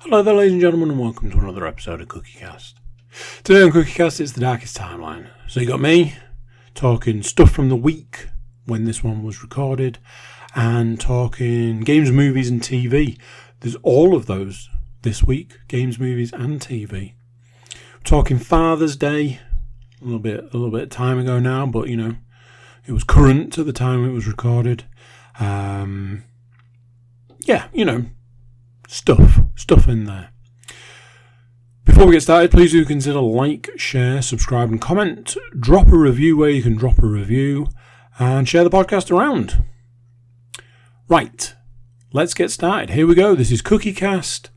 Hello there, ladies and gentlemen, and welcome to another episode of CookieCast. Today on CookieCast, it's the darkest timeline. So you got me talking stuff from the week when this one was recorded, and talking games, movies, and TV. There's all of those this week: games, movies, and TV. We're talking Father's Day, a little bit of time ago now, but you know, it was current at the time it was recorded. Stuff in there. Before we get started, please do consider like, share, subscribe and comment. Drop a review where you can drop a review, and share the podcast around. Right, let's get started. Here we go. This is CookieCast,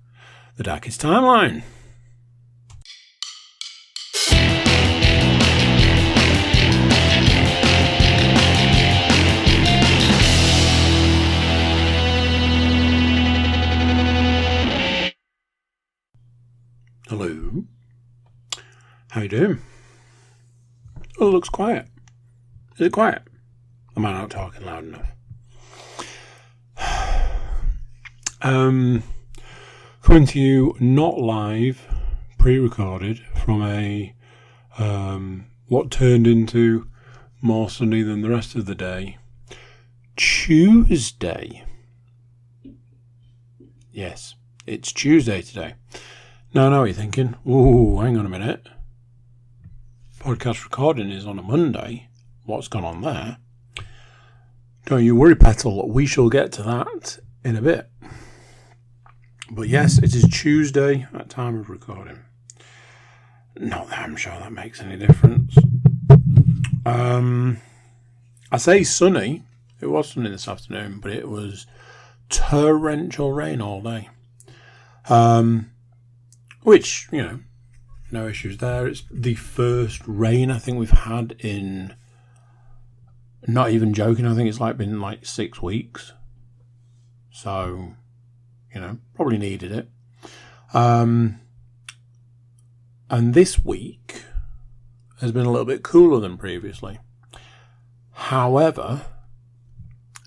the darkest timeline. Hello. How you doing? Oh, it looks quiet. Is it quiet? Am I not talking loud enough? Coming to you not live, pre-recorded from a what turned into more sunny than the rest of the day. Tuesday. Yes, it's Tuesday today. Now I know what you're thinking. Ooh, hang on a minute. Podcast recording is on a Monday. What's gone on there? Don't you worry, Petal. We shall get to that in a bit. But yes, it is Tuesday at time of recording. Not that I'm sure that makes any difference. I say sunny. It was sunny this afternoon, but it was torrential rain all day. Which, you know, no issues there. It's the first rain I think we've had in, not even joking, I think it's been 6 weeks. So, you know, probably needed it. And this week has been a little bit cooler than previously. However,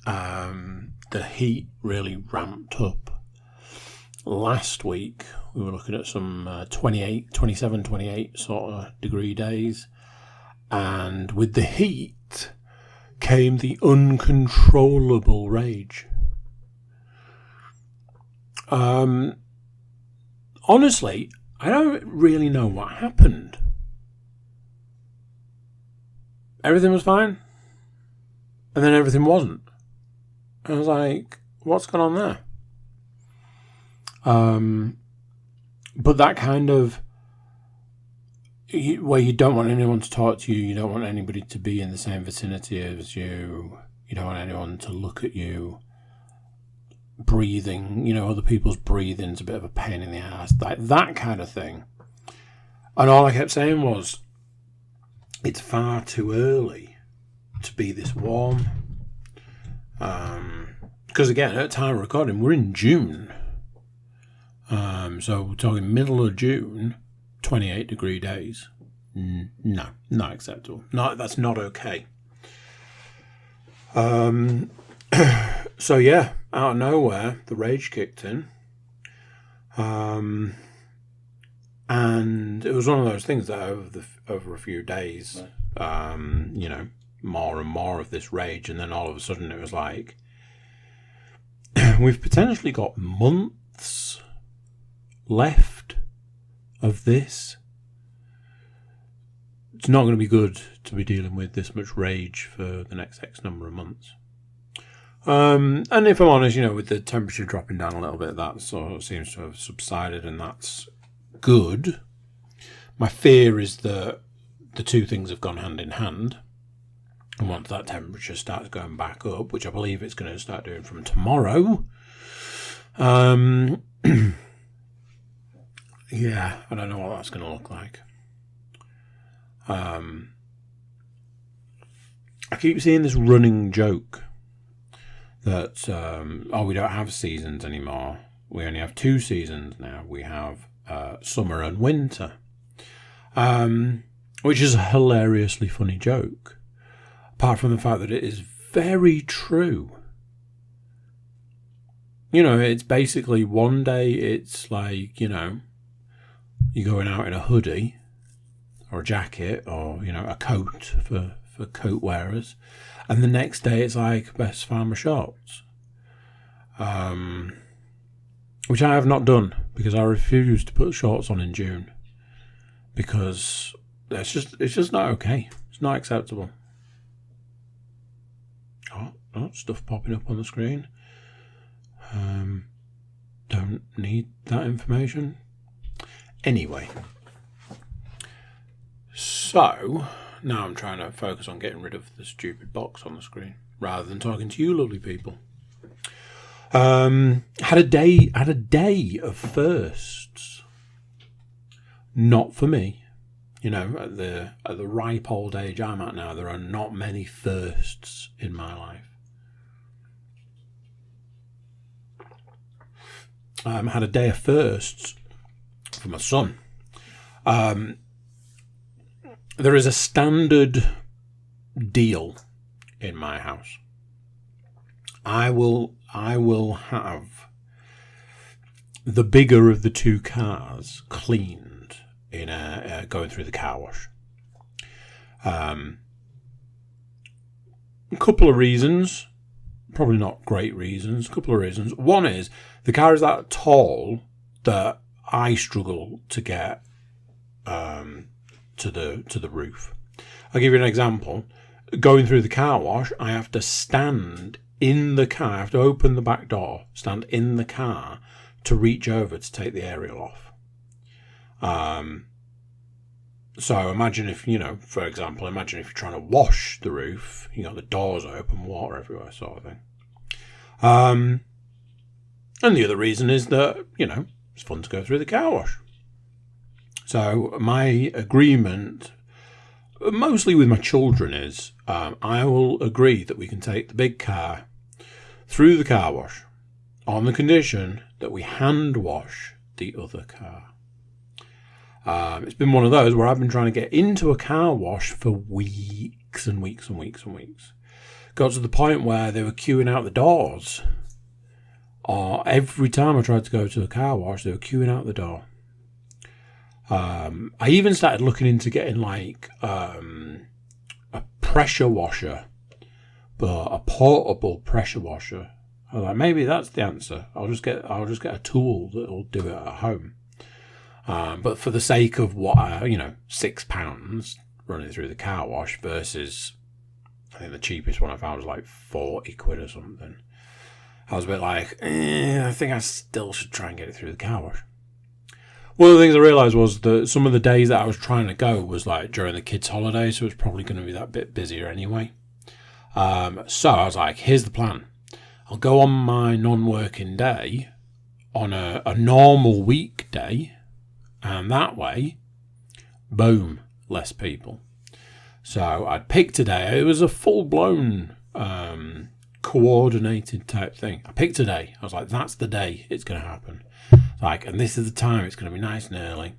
the heat really ramped up. Last week, we were looking at some 27, 28 sort of degree days. And with the heat came the uncontrollable rage. Honestly, I don't really know what happened. Everything was fine. And then everything wasn't. I was like, what's going on there? But that kind of, where you don't want anyone to talk to you, you don't want anybody to be in the same vicinity as you, you don't want anyone to look at you, breathing, you know, other people's breathing's a bit of a pain in the ass, that kind of thing. And all I kept saying was, it's far too early to be this warm. Because again, at the time of recording, we're in June. So we're talking middle of June, 28 degree days. No, not acceptable. No, that's not okay. So yeah, out of nowhere, the rage kicked in. And it was one of those things that over a few days, you know, more and more of this rage, and then all of a sudden it was like, we've potentially got months left of this. It's not going to be good to be dealing with this much rage for the next X number of months. And if I'm honest, you know, with the temperature dropping down a little bit, that sort of seems to have subsided, and that's good. My fear is that the two things have gone hand in hand. And once that temperature starts going back up, which I believe it's going to start doing from tomorrow, yeah, I don't know what that's going to look like. I keep seeing this running joke that, we don't have seasons anymore. We only have 2 seasons now. We have summer and winter, which is a hilariously funny joke. Apart from the fact that it is very true. it's basically one day it's like, you're going out in a hoodie or a jacket or, a coat for coat wearers. And the next day it's like best farmer shorts. Which I have not done because I refuse to put shorts on in June. Because it's just not okay. It's not acceptable. Oh, stuff popping up on the screen. Don't need that information. Anyway. So, now I'm trying to focus on getting rid of the stupid box on the screen rather than talking to you lovely people. Had a day of firsts. Not for me. At the ripe old age I'm at now, there are not many firsts in my life. Had a day of firsts for my son. There is a standard deal in my house. I will have the bigger of the two cars cleaned in going through the car wash. A couple of reasons, probably not great reasons. A couple of reasons. One is the car is that tall that I struggle to get to the roof. I'll give you an example. Going through the car wash, I have to stand in the car. I have to open the back door, stand in the car to reach over to take the aerial off. So imagine if, for example, if you're trying to wash the roof, the doors open, water everywhere sort of thing. And the other reason is that, it's fun to go through the car wash. So my agreement, mostly with my children, is I will agree that we can take the big car through the car wash on the condition that we hand wash the other car. It's been one of those where I've been trying to get into a car wash for weeks and weeks and weeks and weeks. Got to the point where they were queuing out the doors. Every time I tried to go to a car wash, they were queuing out the door. I even started looking into getting like a pressure washer, but a portable pressure washer. I was like, maybe that's the answer. I'll just get a tool that'll do it at home. But for the sake of what, £6 running through the car wash versus, I think the cheapest one I found was like 40 quid or something. I was a bit like, I think I still should try and get it through the car wash. One of the things I realised was that some of the days that I was trying to go was like during the kids' holidays, so it was probably going to be that bit busier anyway. So I was like, here's the plan. I'll go on my non-working day on a normal weekday, and that way, boom, less people. So I'd picked a day. It was a full-blown coordinated type thing. I picked a day. I was like, that's the day it's going to happen. And this is the time. It's going to be nice and early.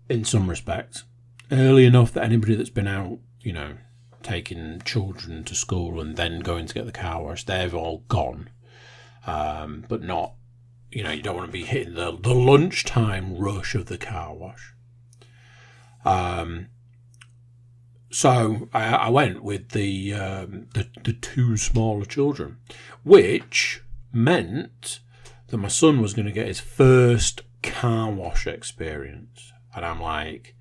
In some respects, early enough that anybody that's been out, taking children to school and then going to get the car wash, they've all gone. But not, you don't want to be hitting the lunchtime rush of the car wash. So I went with the two smaller children, which meant that my son was going to get his first car wash experience. And I'm like,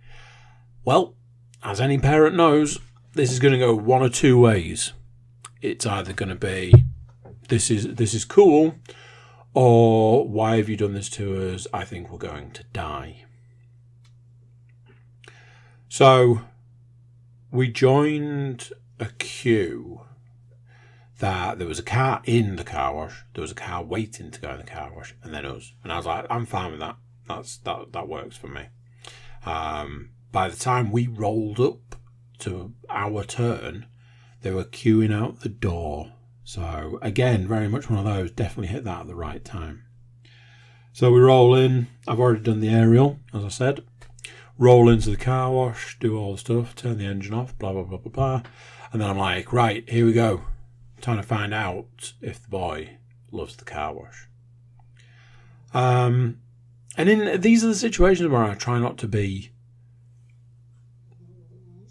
well, as any parent knows, this is going to go one or two ways. It's either going to be, this is cool, or why have you done this to us? I think we're going to die. So we joined a queue that there was a car in the car wash, there was a car waiting to go in the car wash, and then us. And I was like, I'm fine with that. That works for me. By the time we rolled up to our turn, they were queuing out the door. So again, very much one of those, definitely hit that at the right time. So we roll in. I've already done the aerial, as I said. Roll into the car wash, do all the stuff, turn the engine off, blah, blah, blah, blah, blah. And then I'm like, right, here we go. Trying to find out if the boy loves the car wash. And these are the situations where I try not to be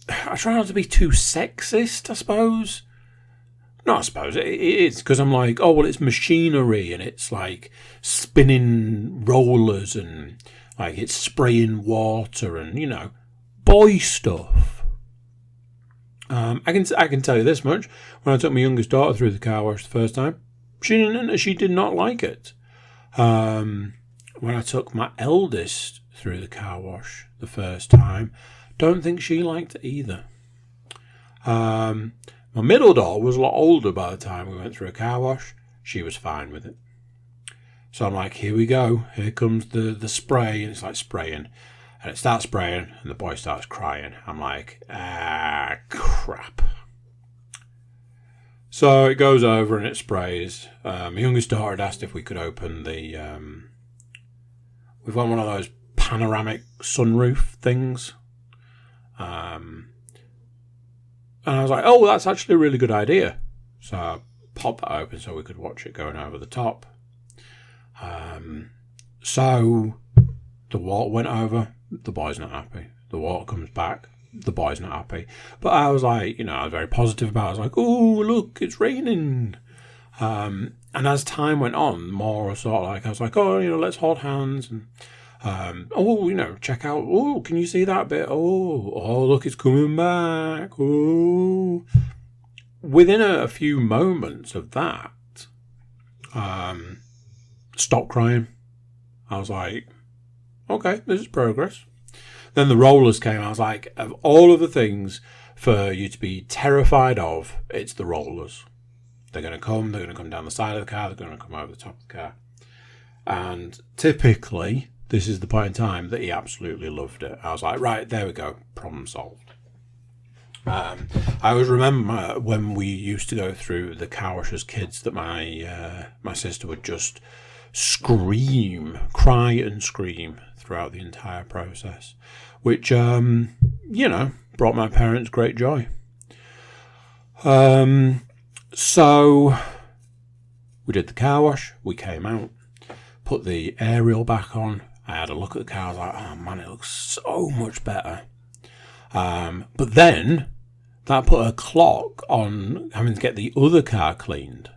too sexist, I suppose. No, I suppose it is, because I'm like, oh, well, it's machinery and it's like spinning rollers and like it's spraying water and, you know, boy stuff. I can tell you this much. When I took my youngest daughter through the car wash the first time, she did not like it. When I took my eldest through the car wash the first time, don't think she liked it either. My middle daughter was a lot older by the time we went through a car wash. She was fine with it. So I'm like, here we go. Here comes the spray. And it's like spraying. And it starts spraying and the boy starts crying. I'm like, crap. So it goes over and it sprays. My youngest daughter had asked if we could open the... we've got one of those panoramic sunroof things. And I was like, oh, that's actually a really good idea. So I popped that open so we could watch it going over the top. So the water went over. The boy's not happy. The water comes back. The boy's not happy. But I was like, I was very positive about it. I was like, oh, look, it's raining. And as time went on, more sort of like, I was like, oh, let's hold hands and... check out. Oh, can you see that bit? Oh, look, it's coming back. Oh, within a few moments of that, stopped crying. I was like, okay, this is progress. Then the rollers came. I was like, of all of the things for you to be terrified of, it's the rollers. They're going to come down the side of the car, they're going to come over the top of the car. And typically, this is the point in time that he absolutely loved it. I was like, right, there we go, problem solved. I always remember when we used to go through the car wash as kids that my sister would just cry and scream throughout the entire process, which, brought my parents great joy. So we did the car wash, we came out, put the aerial back on. I had a look at the car, I was like, oh man, it looks so much better. But then that put a clock on having to get the other car cleaned.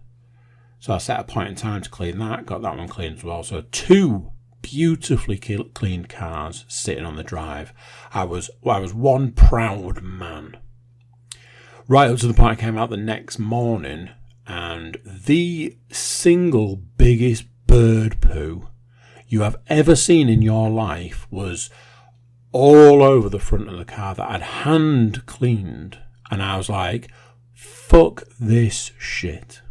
So I set a point in time to clean that, got that one cleaned as well. So 2 beautifully cleaned cars sitting on the drive. I was one proud man. Right up to the point I came out the next morning and the single biggest bird poo you have ever seen in your life was all over the front of the car that I'd hand cleaned. And I was like, fuck this shit.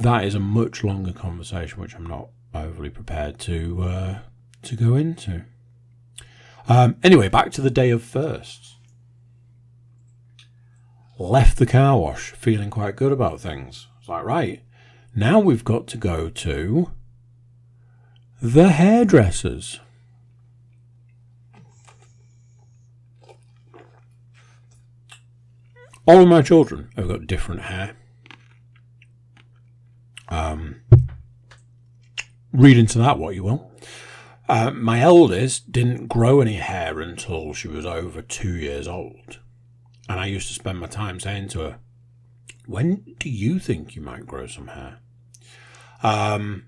That is a much longer conversation, which I'm not overly prepared to go into. Anyway, back to the day of firsts. Left the car wash feeling quite good about things. I was like, right, now we've got to go to the hairdressers. All of my children have got different hair. Read into that what you will. My eldest didn't grow any hair until she was over 2 years old. And I used to spend my time saying to her, when do you think you might grow some hair? And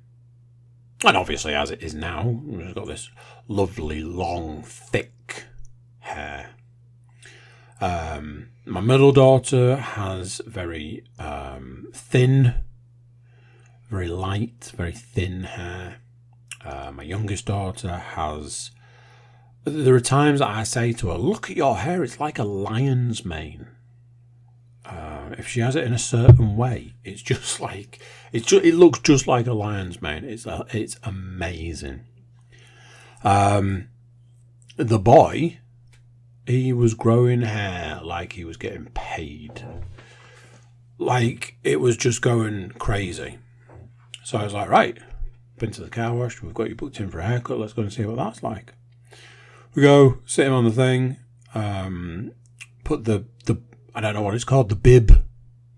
obviously, as it is now, we've got this lovely, long, thick hair. My middle daughter has very thin, very light, very thin hair. My youngest daughter has... There are times that I say to her, look at your hair, it's like a lion's mane. If she has it in a certain way, it's just like it looks just like a lion's mane. It's amazing. The boy, he was growing hair like he was getting paid. Like it was just going crazy. So I was like, right, been to the car wash, we've got you booked in for a haircut, let's go and see what that's like. We go, sit him on the thing, put the I don't know what it's called, the bib.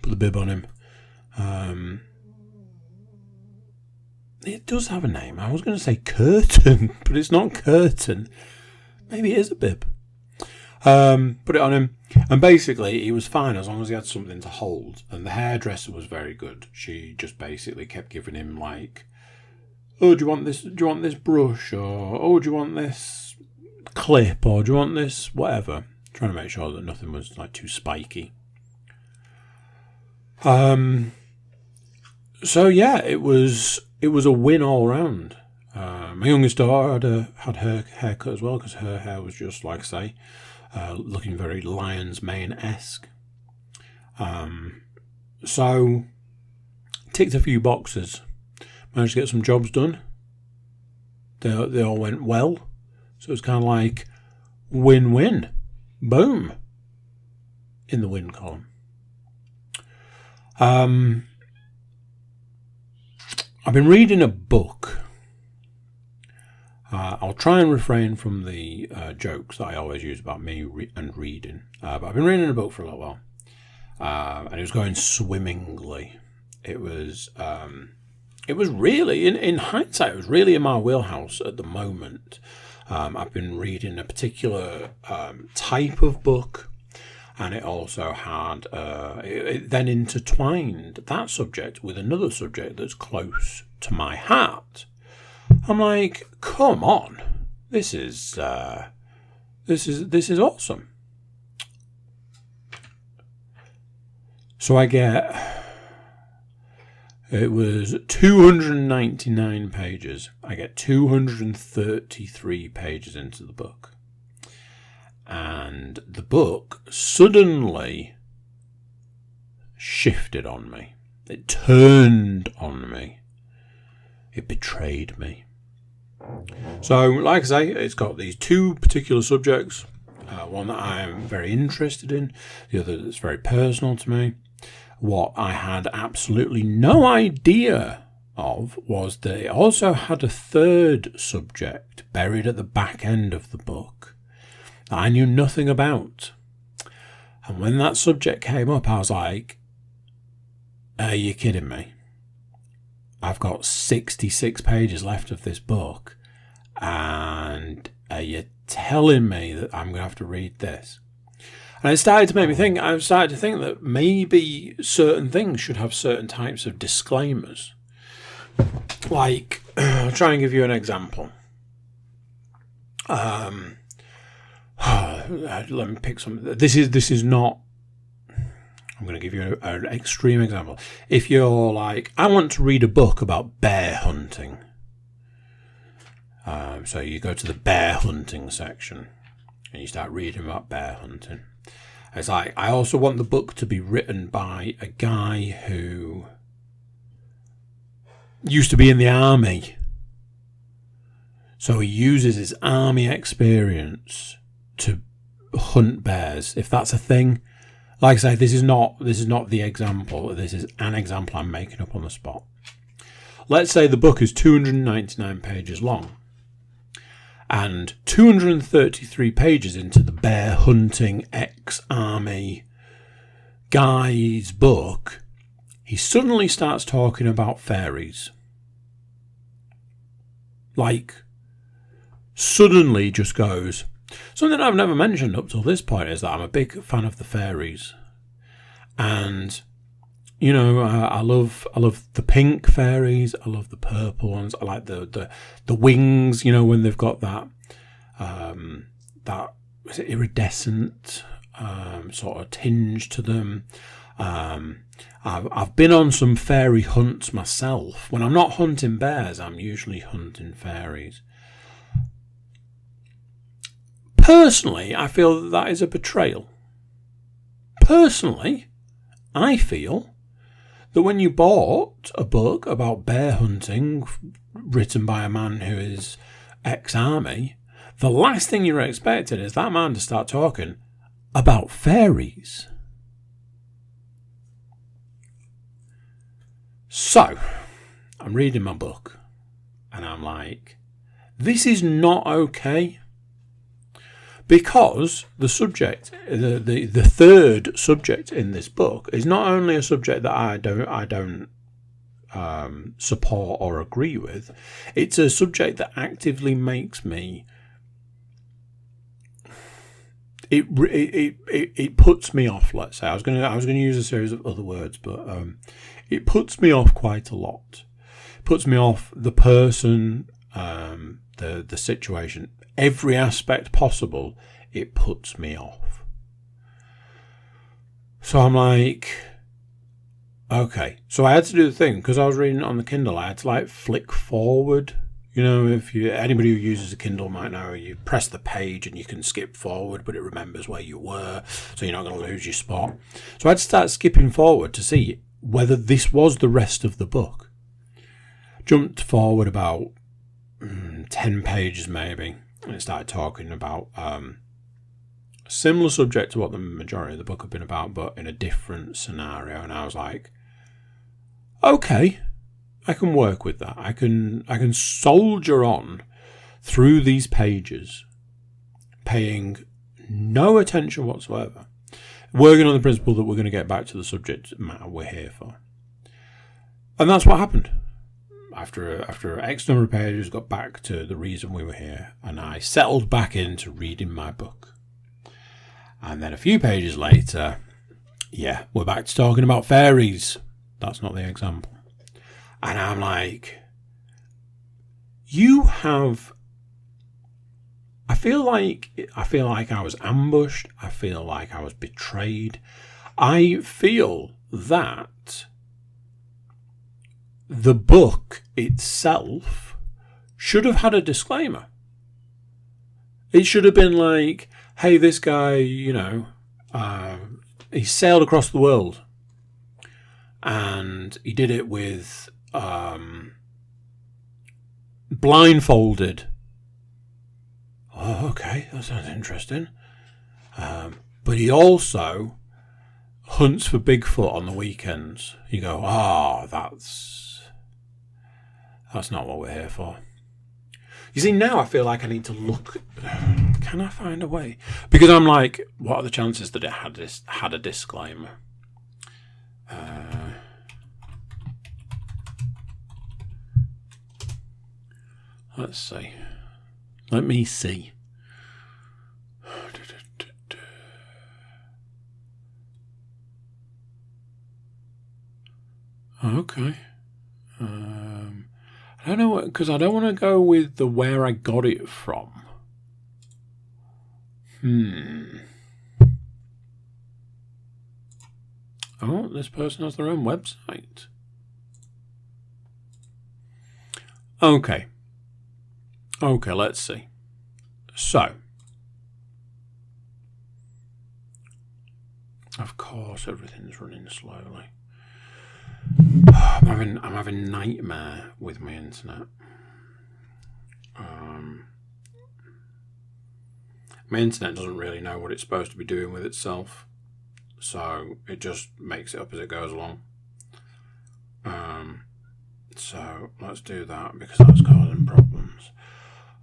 Put the bib on him. It does have a name. I was going to say curtain, but it's not curtain. Maybe it is a bib. Put it on him. And basically, he was fine as long as he had something to hold. And the hairdresser was very good. She just basically kept giving him like, oh, do you want this? Do you want this brush? Or, oh, do you want this clip? Or do you want this whatever? Trying to make sure that nothing was like too spiky. So yeah, it was a win all round. My youngest daughter had her haircut as well, because her hair was just, like I say, looking very lion's mane-esque. So, ticked a few boxes. Managed to get some jobs done. They all went well. So it was kind of like win-win. Boom. In the win column. I've been reading a book. I'll try and refrain from the jokes that I always use about me and reading. But I've been reading a book for a little while. And it was going swimmingly. It was really, in hindsight, it was really in my wheelhouse at the moment. I've been reading a particular type of book. And it also had, it then intertwined that subject with another subject that's close to my heart. I'm like, come on, this is awesome. So it was 299 pages. I get 233 pages into the book. And the book suddenly shifted on me. It turned on me. It betrayed me. So, like I say, it's got these two particular subjects. One that I am very interested in. The other that's very personal to me. What I had absolutely no idea of was that it also had a third subject buried at the back end of the book that I knew nothing about. And when that subject came up, I was like, are you kidding me? I've got 66 pages left of this book, and are you telling me that I'm going to have to read this? And it started to make me think, I started to think that maybe certain things should have certain types of disclaimers. Like, I'll try and give you an example. Let me pick some. This is not. I'm going to give you an extreme example. If you're like, I want to read a book about bear hunting. So you go to the bear hunting section and you start reading about bear hunting. It's like, I also want the book to be written by a guy who used to be in the army. So he uses his army experience to hunt bears, if that's a thing. Like I say, this is not the example. This is an example I'm making up on the spot. Let's say the book is 299 pages long. And 233 pages into the bear hunting ex-army guy's book, he suddenly starts talking about fairies. Like, suddenly just goes... Something I've never mentioned up till this point is that I'm a big fan of the fairies. And, you know, I love the pink fairies. I love the purple ones. I like the wings, you know, when they've got that is it iridescent sort of tinge to them. I've been on some fairy hunts myself. When I'm not hunting bears, I'm usually hunting fairies. Personally, I feel that is a betrayal. Personally, I feel that when you bought a book about bear hunting written by a man who is ex-army, the last thing you're expecting is that man to start talking about fairies. So, I'm reading my book and I'm like, this is not okay. Because the subject, the third subject in this book is not only a subject that I don't support or agree with. It's a subject that actively makes me. It puts me off. Let's say I was gonna use a series of other words, but it puts me off quite a lot. It puts me off the person, the situation, every aspect possible. It puts me off. So I'm like, okay. So I had to do the thing because I was reading it on the Kindle. I had to flick forward. You know, anybody who uses a Kindle might know you press the page and you can skip forward, but it remembers where you were, so you're not going to lose your spot. So I had to start skipping forward to see whether this was the rest of the book. Jumped forward about 10 pages maybe, and it started talking about a similar subject to what the majority of the book had been about, but in a different scenario. And I was like, okay, I can work with that. I can soldier on through these pages, paying no attention whatsoever, working on the principle that we're going to get back to the subject matter we're here for. And that's what happened. After X number of pages, got back to the reason we were here, and I settled back into reading my book. And then a few pages later, we're back to talking about fairies. That's not the example. And I'm like, I feel like I was ambushed. I feel like I was betrayed. I feel that the book itself should have had a disclaimer. It should have been like, hey, this guy, he sailed across the world and he did it with blindfolded. Oh, okay, that sounds interesting. But he also hunts for Bigfoot on the weekends. You go, that's not what we're here for. You see, now I feel like I need to look. Can I find a way? Because I'm like, what are the chances that it had a disclaimer? Let's see. Let me see. Okay. I don't know, because I don't want to go with the where I got it from. Oh, this person has their own website. Okay, let's see. So, of course, everything's running slowly. I'm having nightmare with my internet. My internet doesn't really know what it's supposed to be doing with itself, so it just makes it up as it goes along. So let's do that because that's causing problems.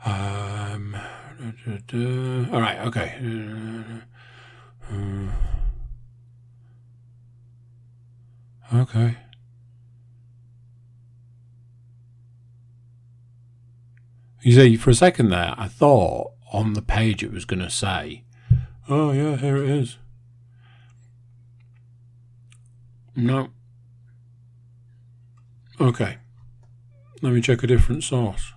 All right, okay. Okay. You see, for a second there, I thought on the page it was going to say, oh yeah, here it is. No. Okay. Let me check a different source.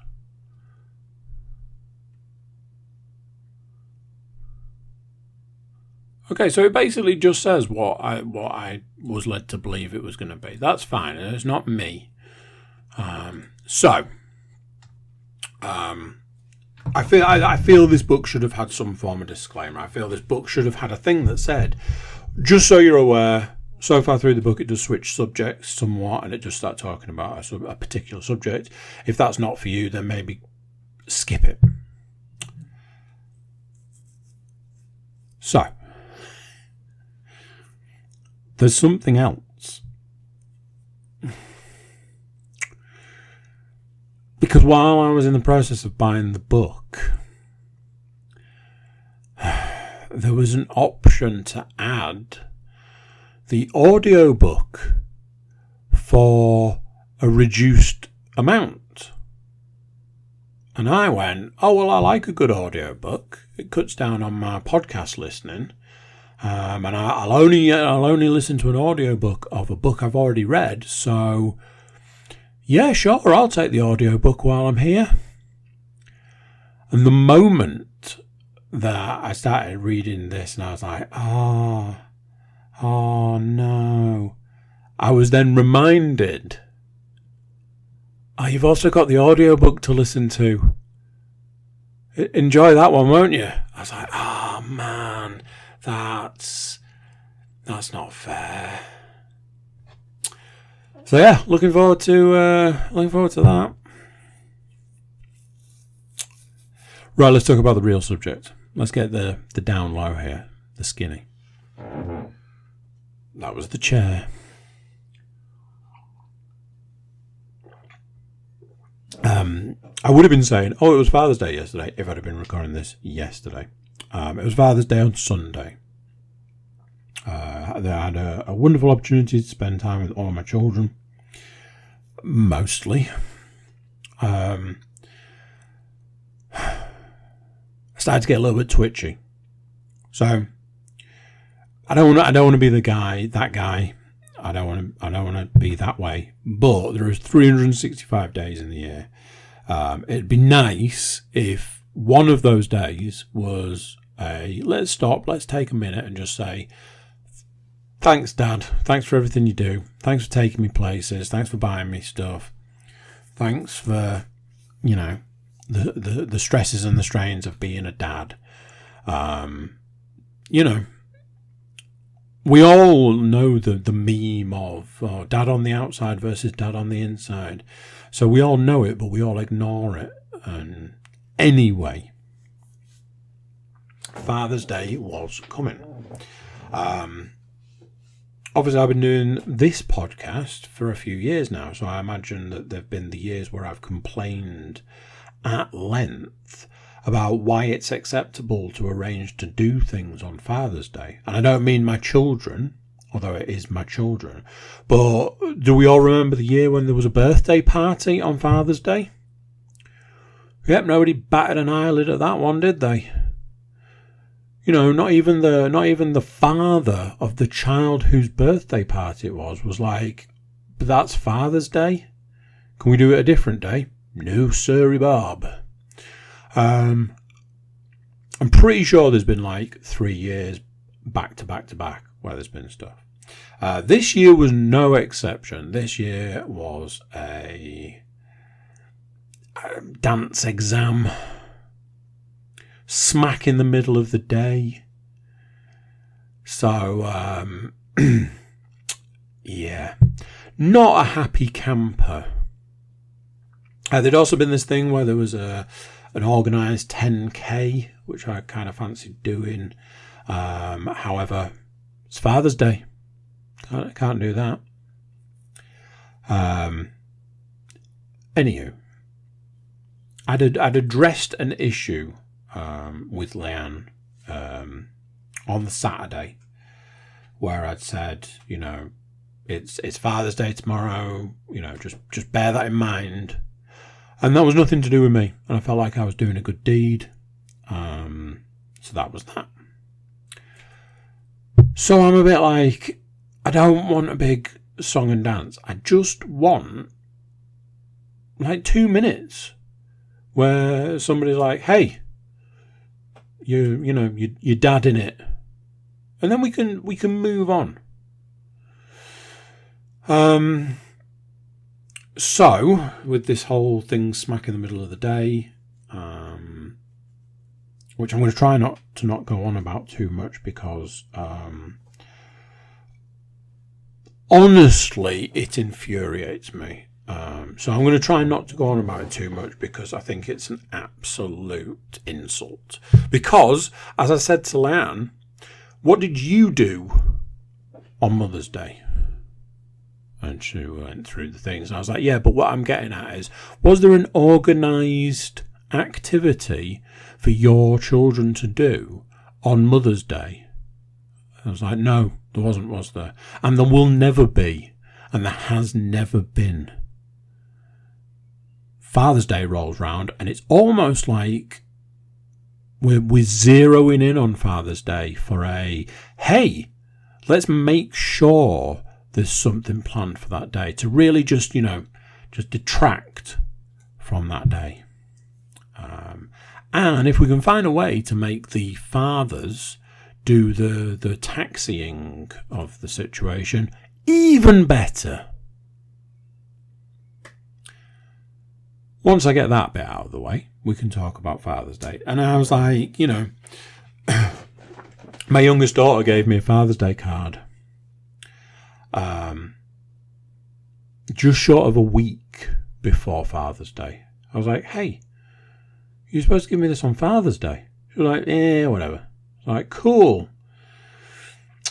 Okay, so it basically just says what I was led to believe it was going to be. That's fine. It's not me. I feel this book should have had some form of disclaimer. I feel this book should have had a thing that said, just so you're aware, so far through the book it does switch subjects somewhat and it just starts talking about a particular subject. If that's not for you, then maybe skip it. So, there's something else. Because while I was in the process of buying the book, there was an option to add the audiobook for a reduced amount. And I went, oh, well, I like a good audiobook. It cuts down on my podcast listening. And I'll only listen to an audiobook of a book I've already read. So, yeah, sure, I'll take the audiobook while I'm here. And the moment that I started reading this and I was like, oh no. I was then reminded, oh, you've also got the audiobook to listen to. Enjoy that one, won't you? I was like, oh man, that's not fair. So yeah, looking forward to that. Right, let's talk about the real subject. Let's get the down low here, the skinny. That was the chair. I would have been saying, oh, it was Father's Day yesterday if I'd have been recording this yesterday. It was Father's Day on Sunday. I had a wonderful opportunity to spend time with all of my children. Mostly. I started to get a little bit twitchy. So I don't want to be that guy. I don't want to be that way. But there is 365 days in the year. It'd be nice if one of those days was let's stop, let's take a minute and just say, thanks, Dad. Thanks for everything you do. Thanks for taking me places. Thanks for buying me stuff. Thanks for, the stresses and the strains of being a dad. We all know the meme of dad on the outside versus dad on the inside. So we all know it, but we all ignore it. And anyway, Father's Day was coming. Obviously, I've been doing this podcast for a few years now, so I imagine that there have been the years where I've complained at length about why it's acceptable to arrange to do things on Father's Day. And I don't mean my children, although it is my children, but do we all remember the year when there was a birthday party on Father's Day? Yep, nobody batted an eyelid at that one, did they? Not even the father of the child whose birthday party it was like, but that's Father's Day? Can we do it a different day? No, sirree, Bob. I'm pretty sure there's been like 3 years back to back to back where there's been stuff. This year was no exception. This year was a dance exam smack in the middle of the day. So, yeah, not a happy camper. There'd also been this thing where there was an organised 10k, which I kind of fancied doing. However, it's Father's Day. Can't do that. Anywho, I'd addressed an issue with Leanne on the Saturday, where I'd said, it's Father's Day tomorrow. Just bear that in mind. And that was nothing to do with me. And I felt like I was doing a good deed. So that was that. So I'm a bit like, I don't want a big song and dance. I just want like 2 minutes where somebody's like, hey, your dad in it. And then we can move on. So, with this whole thing smack in the middle of the day, which I'm going to try not to go on about too much because, honestly, it infuriates me. So I'm going to try not to go on about it too much because I think it's an absolute insult. Because, as I said to Leanne, what did you do on Mother's Day? And she went through the things. And I was like, yeah, but what I'm getting at is, was there an organised activity for your children to do on Mother's Day? I was like, no, there wasn't, was there? And there will never be. And there has never been. Father's Day rolls round, and it's almost like we're zeroing in on Father's Day for hey, let's make sure there's something planned for that day to really just detract from that day. And if we can find a way to make the fathers do the taxiing of the situation, even better. Once I get that bit out of the way, we can talk about Father's Day. And I was like, my youngest daughter gave me a Father's Day card. Just short of a week before Father's Day. I was like, hey, you're supposed to give me this on Father's Day. She was like, whatever. I was like, cool.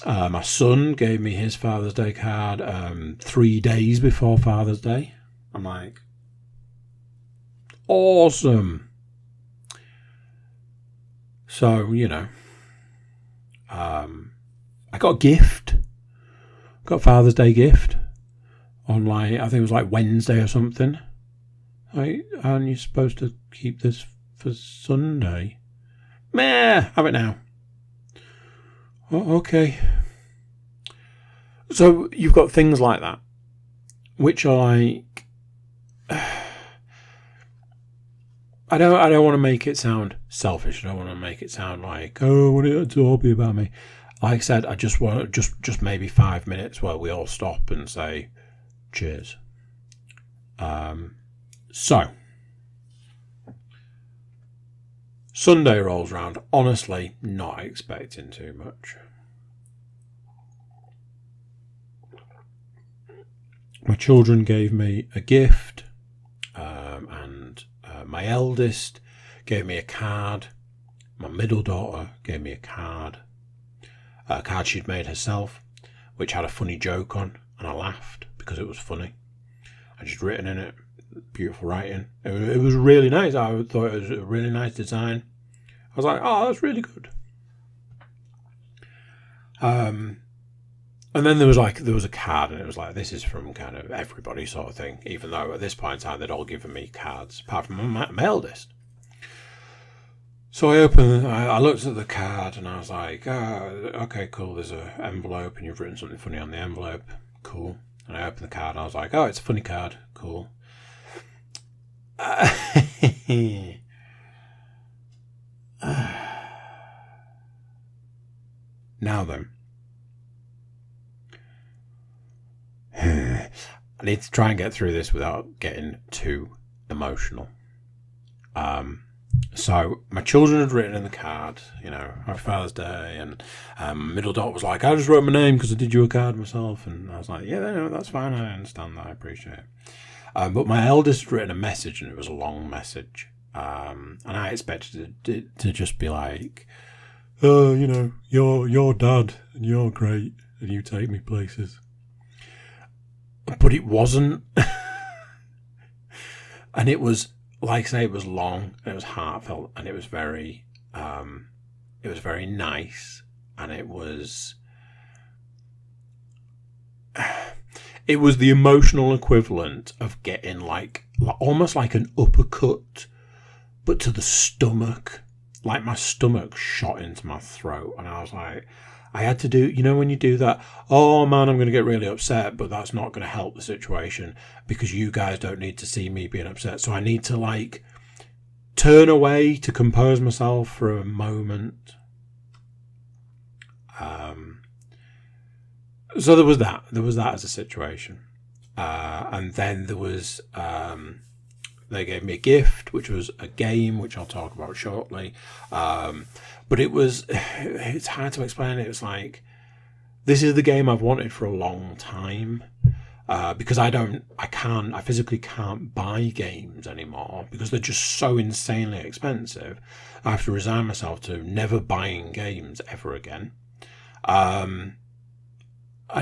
My son gave me his Father's Day card 3 days before Father's Day. I'm like, awesome. So, I got a gift. Got a Father's Day gift on I think it was like Wednesday or something. Aren't you supposed to keep this for Sunday? Meh, have it now. Oh, okay. So you've got things like that, which are like, I don't want to make it sound selfish. I don't want to make it sound like, what it's all be about me. Like I said, I just want just maybe 5 minutes where we all stop and say, cheers. So Sunday rolls round. Honestly, not expecting too much. My children gave me a gift, and my eldest gave me a card. My middle daughter gave me a card she'd made herself, which had a funny joke on, and I laughed because it was funny. And she'd written in it, beautiful writing. It was really nice. I thought it was a really nice design. I was like, oh, that's really good. And then there was a card, and it was like, this is from kind of everybody sort of thing, even though at this point in time they'd all given me cards, apart from my eldest. So I looked at the card, and I was like, okay, cool, there's an envelope, and you've written something funny on the envelope. Cool. And I opened the card, and I was like, oh, it's a funny card. Cool. Now then. I need to try and get through this without getting too emotional. So my children had written in the card, Happy Father's Day, and middle daughter was like, I just wrote my name because I did you a card myself, and I was like, yeah, no, that's fine, I understand that, I appreciate it. But my eldest had written a message, and it was a long message, and I expected it to just be like, oh, you're dad, and you're great, and you take me places. But it wasn't. And it was, like I say, it was long, and it was heartfelt, and it was very nice, and it was the emotional equivalent of getting like almost like an uppercut, but to the stomach. Like my stomach shot into my throat, and I was like, I had to do, when you do that, oh man, I'm going to get really upset, but that's not going to help the situation because you guys don't need to see me being upset. So I need to like turn away to compose myself for a moment. So there was that as a situation. And then there was, they gave me a gift, which was a game, which I'll talk about shortly. But it's hard to explain. It was like, this is the game I've wanted for a long time. Because I physically can't buy games anymore because they're just so insanely expensive. I have to resign myself to never buying games ever again. And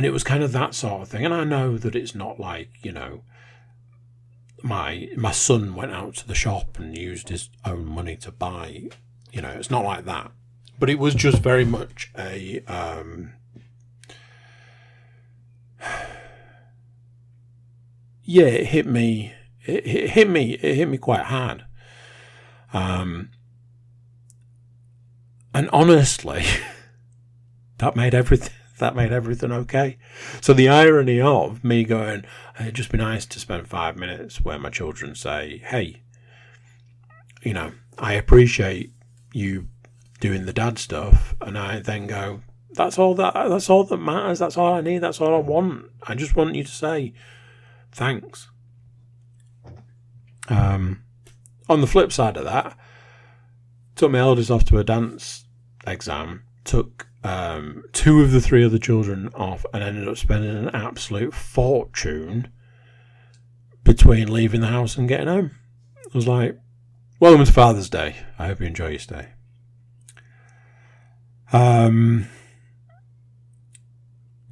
it was kind of that sort of thing. And I know that it's not like, my son went out to the shop and used his own money to buy, it's not like that. But it was just very much a it hit me it hit me quite hard. And honestly, that made everything okay. So the irony of me going, it'd just be nice to spend 5 minutes where my children say, hey, I appreciate you doing the dad stuff, and I then go, that's all that matters, that's all I need, that's all I want. I just want you to say thanks. On the flip side of that, took my eldest off to a dance exam, took 2 of the 3 other children off, and ended up spending an absolute fortune between leaving the house and getting home. I was like, welcome to Father's Day. I hope you enjoy your stay.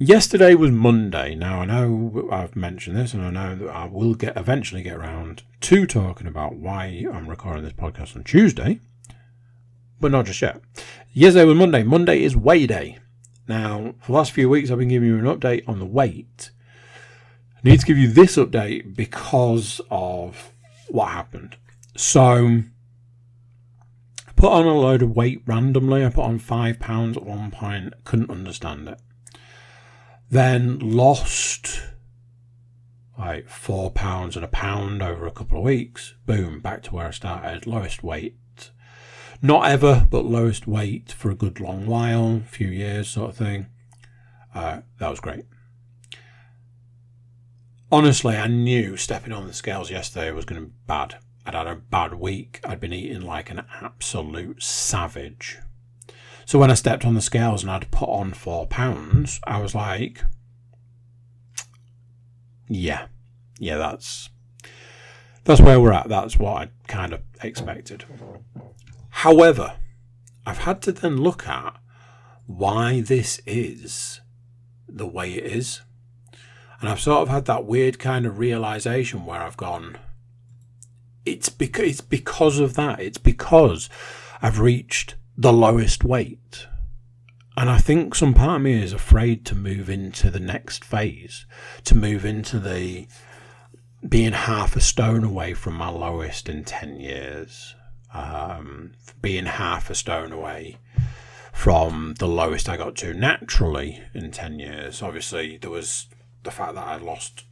Yesterday was Monday. Now, I know I've mentioned this, and I know that I will eventually get around to talking about why I'm recording this podcast on Tuesday, but not just yet. Yesterday was Monday. Monday is weigh day. Now, for the last few weeks, I've been giving you an update on the weight. I need to give you this update because of what happened. So, I put on a load of weight randomly. I put on 5 pounds at one point. Couldn't understand it. Then lost like 4 pounds and a pound over a couple of weeks. Boom, back to where I started. Lowest weight. Not ever, but lowest weight for a good long while. A few years sort of thing. That was great. Honestly, I knew stepping on the scales yesterday was going to be bad. I'd had a bad week. I'd been eating like an absolute savage. So when I stepped on the scales and I'd put on 4 pounds, I was like, yeah, that's where we're at. That's what I kind of expected. However, I've had to then look at why this is the way it is. And I've sort of had that weird kind of realization where I've gone, it's because of that. It's because I've reached the lowest weight. And I think some part of me is afraid to move into the next phase, to move into the being half a stone away from my lowest in 10 years, being half a stone away from the lowest I got to naturally in 10 years. Obviously, there was the fact that I lost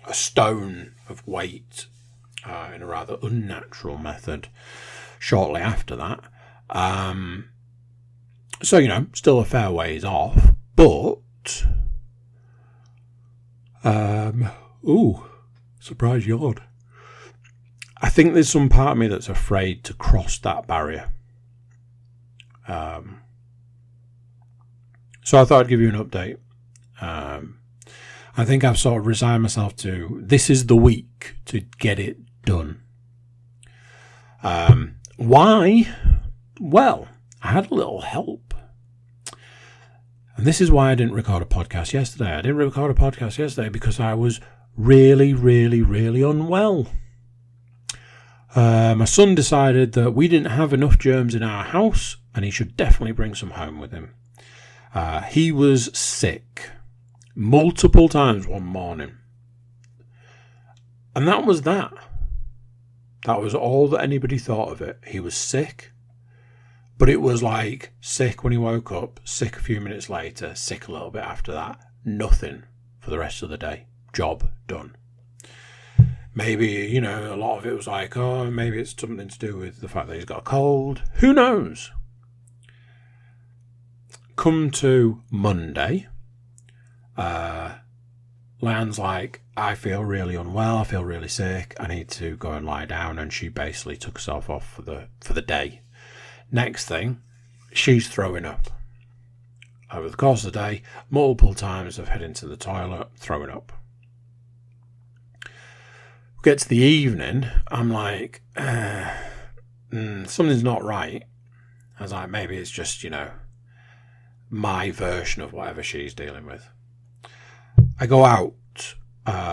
a stone of weight in a rather unnatural method shortly after that. So, still a fair ways off, but, surprise yawn. I think there's some part of me that's afraid to cross that barrier. So I thought I'd give you an update. I think I've sort of resigned myself to, this is the week to get it done. Why? Well, I had a little help. And this is why I didn't record a podcast yesterday. I didn't record a podcast yesterday because I was really, really, really unwell. My son decided that we didn't have enough germs in our house and he should definitely bring some home with him. He was sick multiple times one morning. And that was that. That was all that anybody thought of it. He was sick. But it was like sick when he woke up, sick a few minutes later, sick a little bit after that. Nothing for the rest of the day. Job done. Maybe, a lot of it was like, maybe it's something to do with the fact that he's got a cold. Who knows? Come to Monday, Leanne's like, I feel really unwell, I feel really sick, I need to go and lie down, and she basically took herself off for the day. Next thing, she's throwing up. Over the course of the day, multiple times of heading to the toilet, throwing up. We get to the evening, I'm like, something's not right. I was like, maybe it's just, my version of whatever she's dealing with. I go out.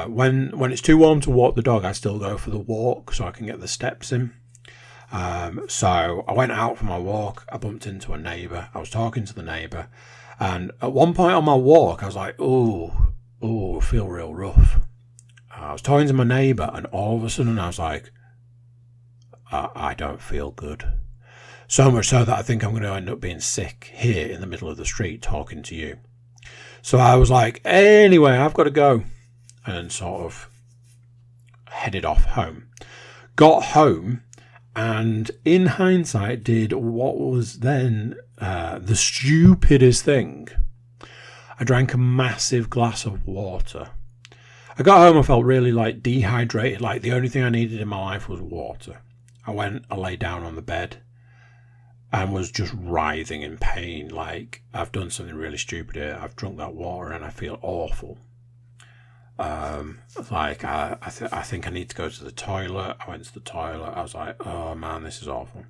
When it's too warm to walk the dog, I still go for the walk so I can get the steps in. So I went out for my walk. I bumped into a neighbour. I was talking to the neighbour. And at one point on my walk, I was like, I feel real rough. I was talking to my neighbour, and all of a sudden I was like, I don't feel good. So much so that I think I'm going to end up being sick here in the middle of the street talking to you. So I was like, anyway, I've got to go. And sort of headed off home. Got home, and in hindsight did what was then the stupidest thing. I drank a massive glass of water. I got home, I felt really like dehydrated, like the only thing I needed in my life was water. I lay down on the bed and was just writhing in pain, like I've done something really stupid here. I've drunk that water and I feel awful. I think I need to go to the toilet. I went to the toilet. I was like, oh man, this is awful.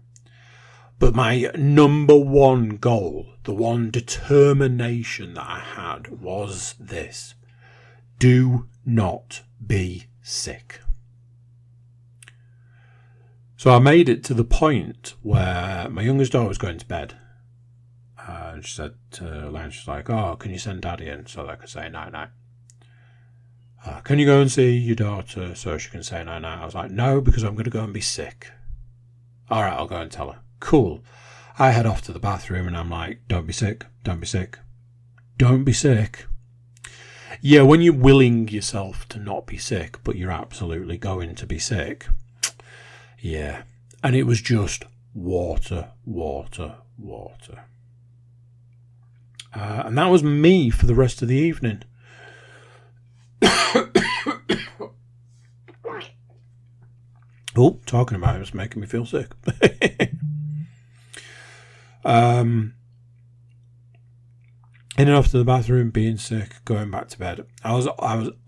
But my number one goal, the one determination that I had was this: do not be sick. So I made it to the point where my youngest daughter was going to bed. And she said to Len, she's like, oh, can you send Daddy in so that I can say night-night? Can you go and see your daughter so she can say night-night? I was like, no, because I'm going to go and be sick. All right, I'll go and tell her. Cool. I head off to the bathroom and I'm like, don't be sick, don't be sick, don't be sick. Yeah, when you're willing yourself to not be sick, but you're absolutely going to be sick. Yeah. And it was just water, water, water. And that was me for the rest of the evening. Oh, talking about it was making me feel sick. In and off to the bathroom, being sick, going back to bed. I was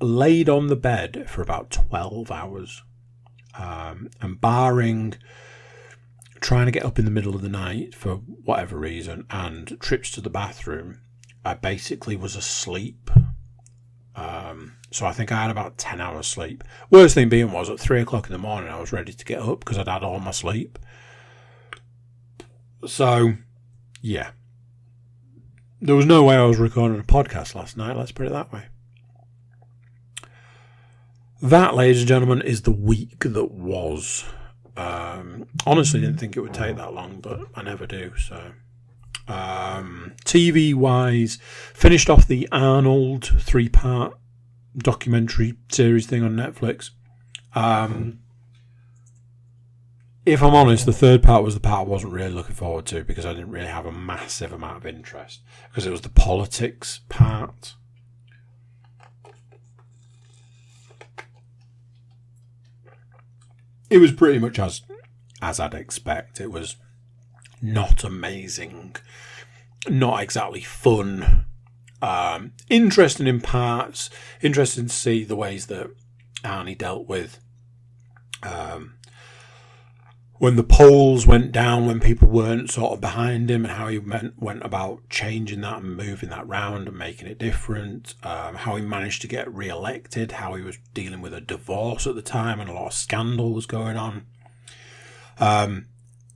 laid on the bed for about 12 hours. And barring trying to get up in the middle of the night for whatever reason and trips to the bathroom, I basically was asleep. So I think I had about 10 hours sleep. Worst thing being was at 3 o'clock in the morning I was ready to get up because I'd had all my sleep. So, yeah. There was no way I was recording a podcast last night, let's put it that way. That, ladies and gentlemen, is the week that was. Honestly, didn't think it would take that long, but I never do. So, TV-wise, finished off the Arnold 3-part documentary series thing on Netflix. If I'm honest, the third part was the part I wasn't really looking forward to because I didn't really have a massive amount of interest because it was the politics part. It was pretty much as I'd expect. It was not amazing, not exactly fun, interesting in parts, interesting to see the ways that Arnie dealt with when the polls went down, when people weren't sort of behind him, and how he went about changing that and moving that round and making it different, how he managed to get re-elected, how he was dealing with a divorce at the time and a lot of scandal was going on.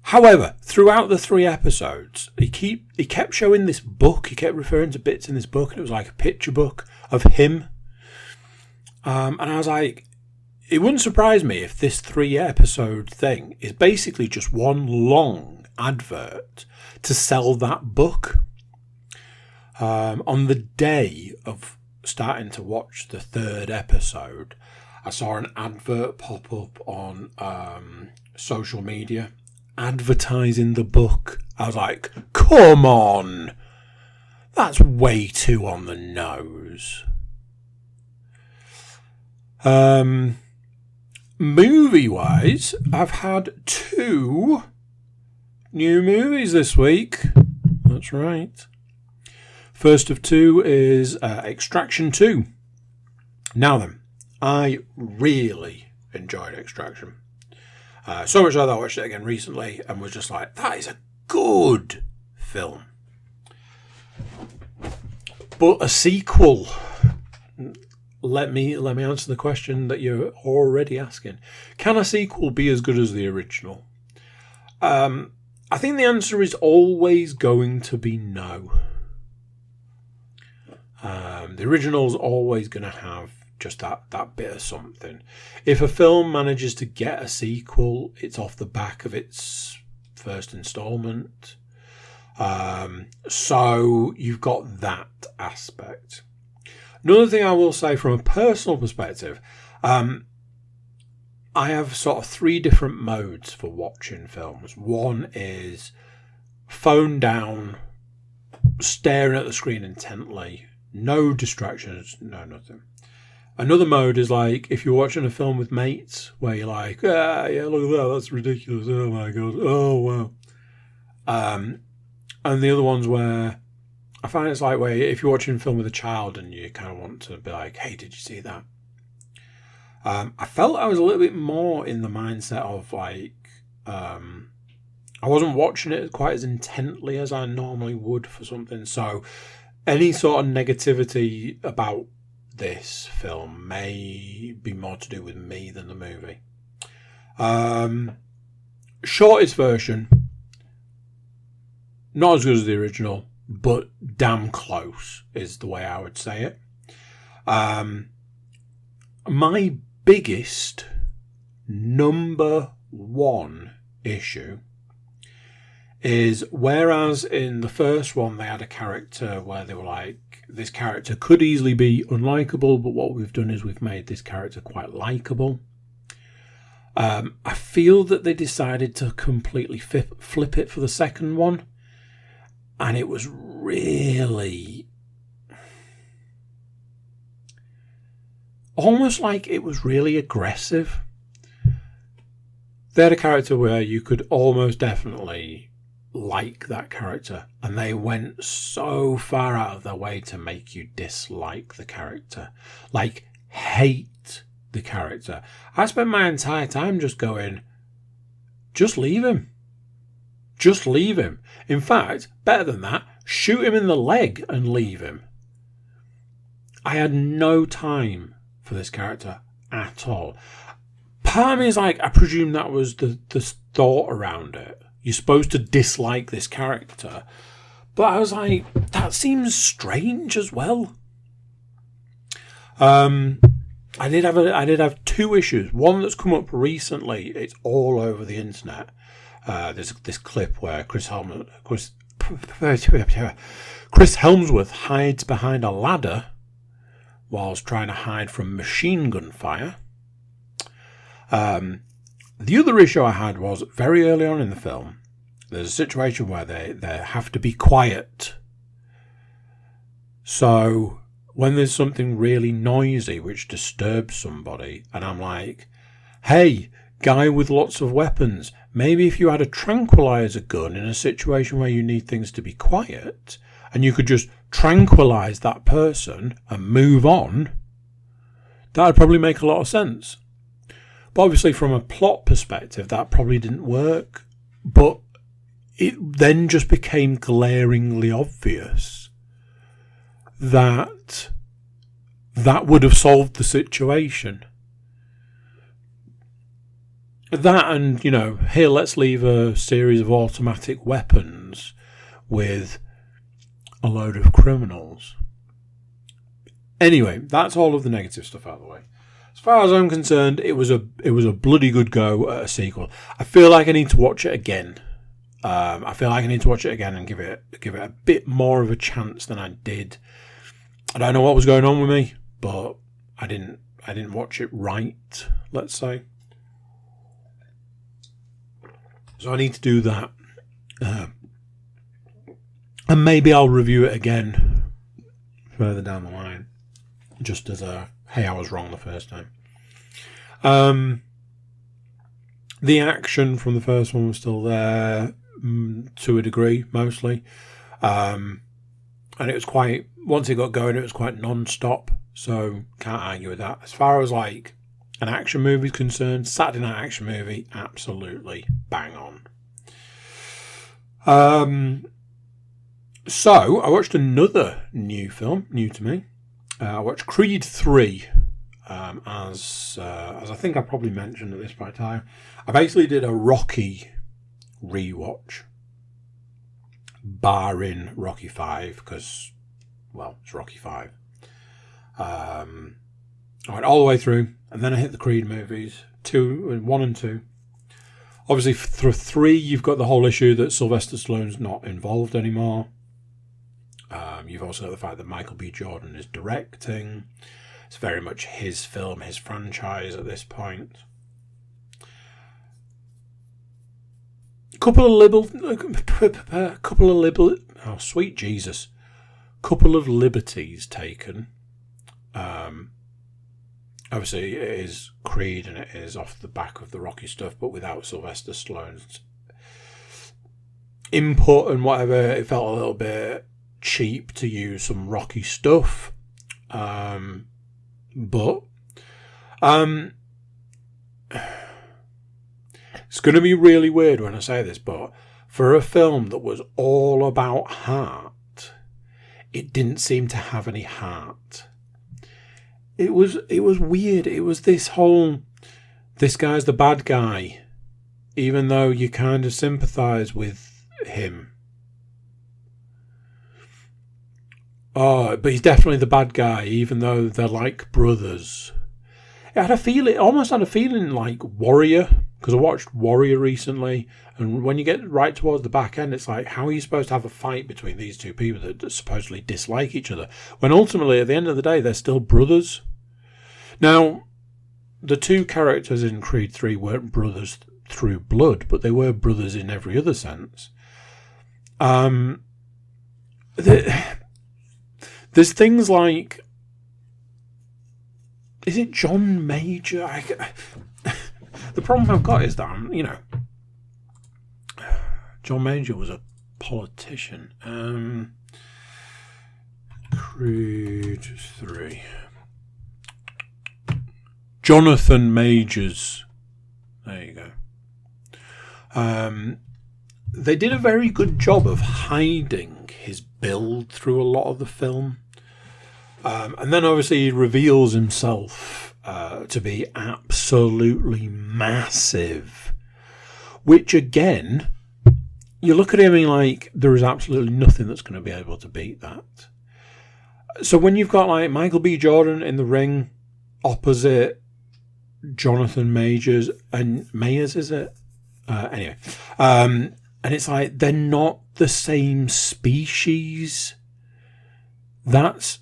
However, throughout the 3 episodes, he kept showing this book. He kept referring to bits in this book, and it was like a picture book of him. And I was like, it wouldn't surprise me if this 3-episode thing is basically just one long advert to sell that book. On the day of starting to watch the 3rd episode, I saw an advert pop up on social media advertising the book. I was like, come on, that's way too on the nose. Movie-wise, I've had 2 new movies this week. That's right. First of 2 is Extraction 2. Now then, I really enjoyed Extraction. So much so that I watched it again recently and was just like, that is a good film. But a sequel... Let me answer the question that you're already asking. Can a sequel be as good as the original? I think the answer is always going to be no. The original's always going to have just that bit of something. If a film manages to get a sequel, it's off the back of its first installment. So you've got that aspect. Another thing I will say from a personal perspective, I have sort of 3 different modes for watching films. One is phone down, staring at the screen intently, no distractions, no nothing. Another mode is like if you're watching a film with mates where you're like, yeah, look at that, that's ridiculous, oh my god, oh wow. And the other one's where I find it's like where if you're watching a film with a child and you kind of want to be like, hey, did you see that? I felt I was a little bit more in the mindset of like, I wasn't watching it quite as intently as I normally would for something. So any sort of negativity about this film may be more to do with me than the movie. Shortest version, not as good as the original, but damn close is the way I would say it. My biggest number 1 issue is, whereas in the first one they had a character where they were like, this character could easily be unlikable, but what we've done is we've made this character quite likable. I feel that they decided to completely flip it for the second one, and it was really almost like it was really aggressive. They had a character where you could almost definitely like that character, and they went so far out of their way to make you dislike the character, like hate the character. I spent my entire time just going, just leave him. Just leave him. In fact, better than that, shoot him in the leg and leave him. I had no time for this character at all. Part of me is like, I presume that was the thought around it. You're supposed to dislike this character. But I was like, that seems strange as well. I did have 2 issues. One that's come up recently. It's all over the internet. There's this clip where Chris Helmsworth hides behind a ladder whilst trying to hide from machine gun fire. The other issue I had was very early on in the film. There's a situation where they have to be quiet. So when there's something really noisy which disturbs somebody, and I'm like, hey, guy with lots of weapons, maybe if you had a tranquilizer gun in a situation where you need things to be quiet, and you could just tranquilize that person and move on, that would probably make a lot of sense. But obviously from a plot perspective, that probably didn't work. But it then just became glaringly obvious that that would have solved the situation. That and, here, let's leave a series of automatic weapons with a load of criminals. Anyway, that's all of the negative stuff out of the way. As far as I'm concerned, it was a bloody good go at a sequel. I feel like I need to watch it again. And give it a bit more of a chance than I did. I don't know what was going on with me, but I didn't watch it right, let's say. So I need to do that. And maybe I'll review it again further down the line. Just as hey, I was wrong the first time. The action from the first one was still there to a degree, mostly. And it was quite, once it got going, it was quite non-stop. So can't argue with that. As far as like an action movie is concerned, Saturday night action movie, absolutely bang on. So I watched another new film, new to me. I watched Creed 3, as I think I probably mentioned at this point in time. I basically did a Rocky rewatch, barring Rocky 5, because, well, it's Rocky 5. I went all the way through, and then I hit the Creed movies, 1 and 2. Obviously, for 3, you've got the whole issue that Sylvester Stallone's not involved anymore. You've also got the fact that Michael B. Jordan is directing. It's very much his film, his franchise at this point. Couple of liberties taken. Obviously, it is Creed and it is off the back of the Rocky stuff, but without Sylvester Stallone's input and whatever, it felt a little bit cheap to use some Rocky stuff. But it's going to be really weird when I say this, but for a film that was all about heart, it didn't seem to have any heart. It was weird. It was this guy's the bad guy, even though you kind of sympathise with him. Oh, but he's definitely the bad guy, even though they're like brothers. It almost had a feeling like Warrior, because I watched Warrior recently, and when you get right towards the back end, it's like, how are you supposed to have a fight between these two people that supposedly dislike each other, when ultimately, at the end of the day, they're still brothers? Now, the two characters in Creed 3 weren't brothers through blood, but they were brothers in every other sense. There's things like, is it John Major? The problem I've got is that, John Major was a politician. Creed 3. Jonathan Majors. There you go. They did a very good job of hiding his build through a lot of the film. And then obviously he reveals himself to be absolutely massive. Which again, you look at him and like, there is absolutely nothing that's going to be able to beat that. So when you've got like Michael B. Jordan in the ring opposite Jonathan Majors, is it? Anyway. And it's like, they're not the same species. That's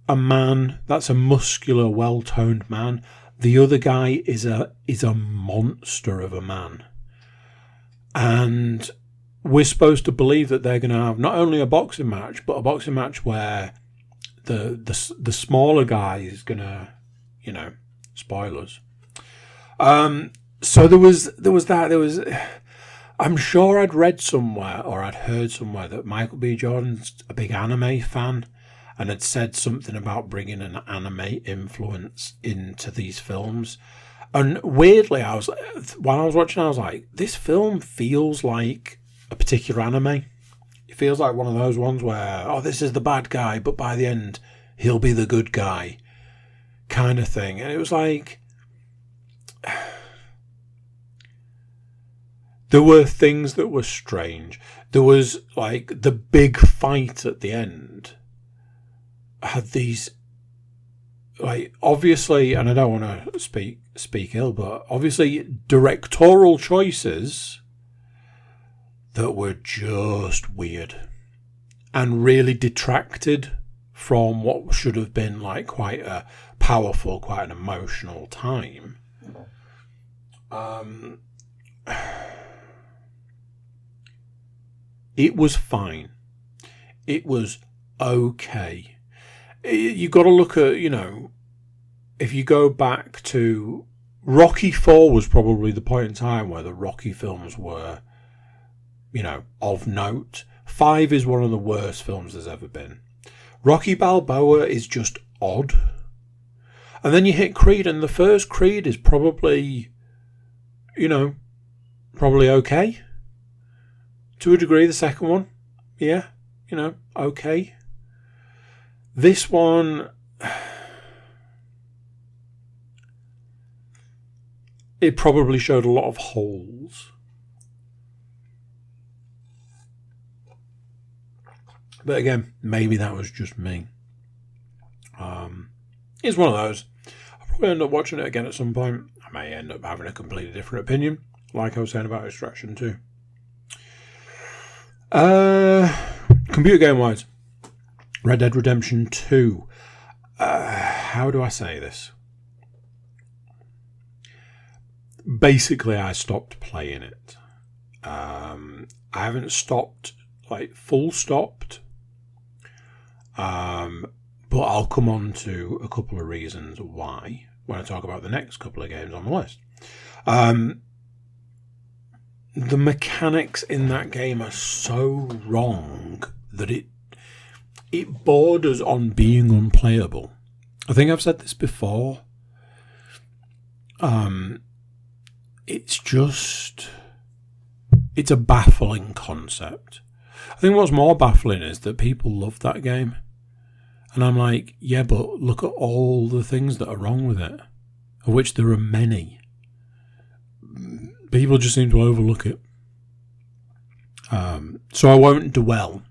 a man, that's a muscular, well-toned man. The other guy is a monster of a man. And we're supposed to believe that they're going to have not only a boxing match, but a boxing match where the smaller guy is going to, spoilers. So there was that. I'm sure I'd read somewhere or I'd heard somewhere that Michael B. Jordan's a big anime fan and had said something about bringing an anime influence into these films. And weirdly, while I was watching, I was like, this film feels like a particular anime. It feels like one of those ones where, this is the bad guy, but by the end, he'll be the good guy kind of thing. And it was like, there were things that were strange. There was like the big fight at the end had these, like, obviously, and I don't want to speak ill, but obviously directorial choices that were just weird and really detracted from what should have been like quite a powerful, quite an emotional time. It was fine. It was okay. You got to look at, if you go back to Rocky 4 was probably the point in time where the Rocky films were, of note. 5 is one of the worst films there's ever been. Rocky Balboa is just odd. And then you hit Creed, and the first Creed is probably, probably okay. To a degree, the second one, yeah, okay. This one, it probably showed a lot of holes. But again, maybe that was just me. It's one of those. probably end up watching it again at some point. I may end up having a completely different opinion, like I was saying about Extraction 2. Computer game wise, Red Dead Redemption 2. How do I say this? Basically, I stopped playing it. I haven't stopped, like, full stopped. But I'll come on to a couple of reasons why when I talk about the next couple of games on the list. The mechanics in that game are so wrong that it borders on being unplayable. I think I've said this before. It's a baffling concept. I think what's more baffling is that people love that game. And I'm like, yeah, but look at all the things that are wrong with it, of which there are many. People just seem to overlook it. So I won't dwell.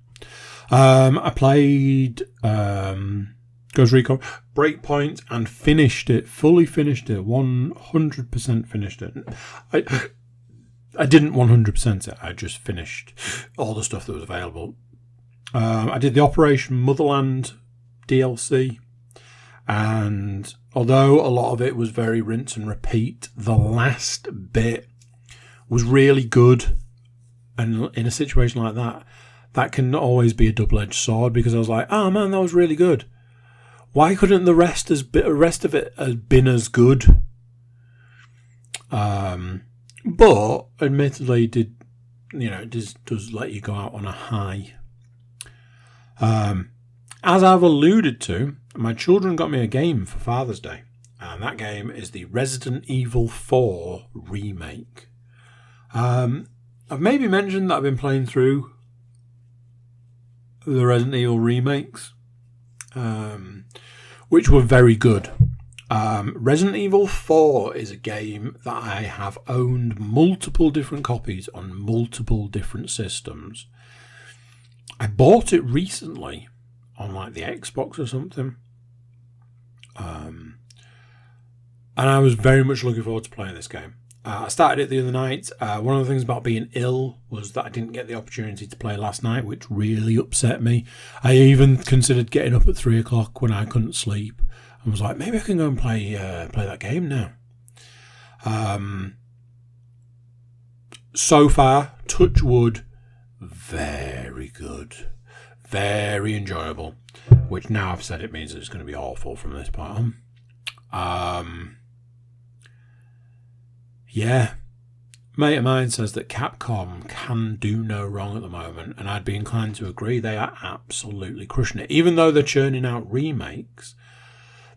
I played Ghost Recon Breakpoint and finished it, fully finished it, 100% finished it. I didn't 100% it, I just finished all the stuff that was available. I did the Operation Motherland DLC, and although a lot of it was very rinse and repeat, the last bit was really good. And in a situation like that, that can always be a double-edged sword, because I was like, oh man, that was really good. Why couldn't the rest of it have been as good? But admittedly, it does let you go out on a high. As I've alluded to, my children got me a game for Father's Day, and that game is the Resident Evil 4 remake. I've maybe mentioned that I've been playing through the Resident Evil remakes, which were very good. Resident Evil 4 is a game that I have owned multiple different copies on multiple different systems. I bought it recently on like the Xbox or something. And I was very much looking forward to playing this game. I started it the other night. One of the things about being ill was that I didn't get the opportunity to play last night, which really upset me. I even considered getting up at 3 o'clock when I couldn't sleep. I was like, maybe I can go and play that game now. So far, touch wood, very good. Very enjoyable. Which now I've said it means that it's going to be awful from this point on. Yeah. Mate of mine says that Capcom can do no wrong at the moment, and I'd be inclined to agree. They are absolutely crushing it. Even though they're churning out remakes,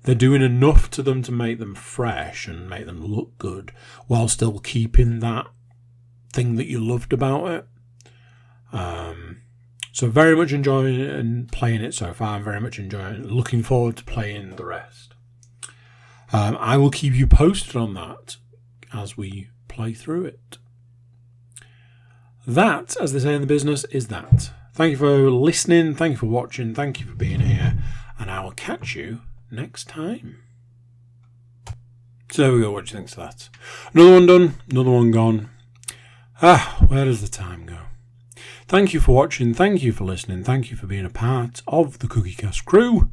they're doing enough to them to make them fresh and make them look good, while still keeping that thing that you loved about it. So very much enjoying it and playing it so far. I'm very much enjoying it. Looking forward to playing the rest. I will keep you posted on that as we play through it. That, as they say in the business, is that. Thank you for listening. Thank you for watching. Thank you for being here. And I will catch you next time. So there we go. What do you think of that? Another one done. Another one gone. Where does the time go? Thank you for watching. Thank you for listening. Thank you for being a part of the CookieCast crew.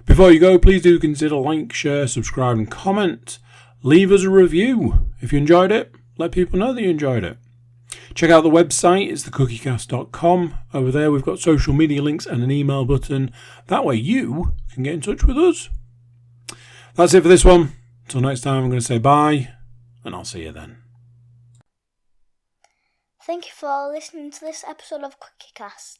Before you go, please do consider like, share, subscribe and comment. Leave us a review. If you enjoyed it, let people know that you enjoyed it. Check out the website. It's thecookiecast.com. Over there we've got social media links and an email button. That way you can get in touch with us. That's it for this one. Until next time, I'm going to say bye, and I'll see you then. Thank you for listening to this episode of CookieCast.